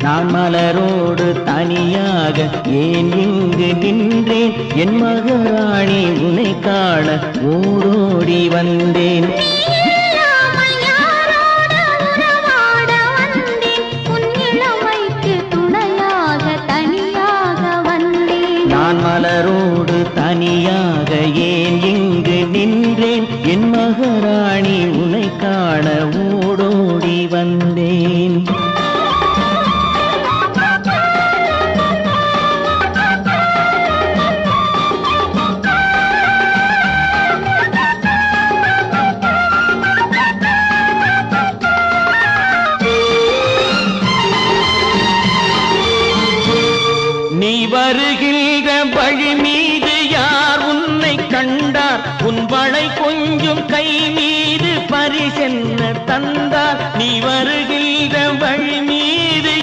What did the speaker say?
நான் மலரோடு தனியாக ஏன் இங்கு நின்றேன்? என் மகாராணி உன்னை காண ஓடோடி வந்தேன். நான் மலரோடு தனியாக ஏன் இங்கு நின்றேன்? என் மகாராணி உன்னை காண ஓடோடி வந்தேன். நீ வருகின்ற வழி மீது யார் உன்னை கண்டார்? உன் வளை கொஞ்சம் கை மீது பரிசென்ன தந்தார்? நீ வருகின்ற வழி மீது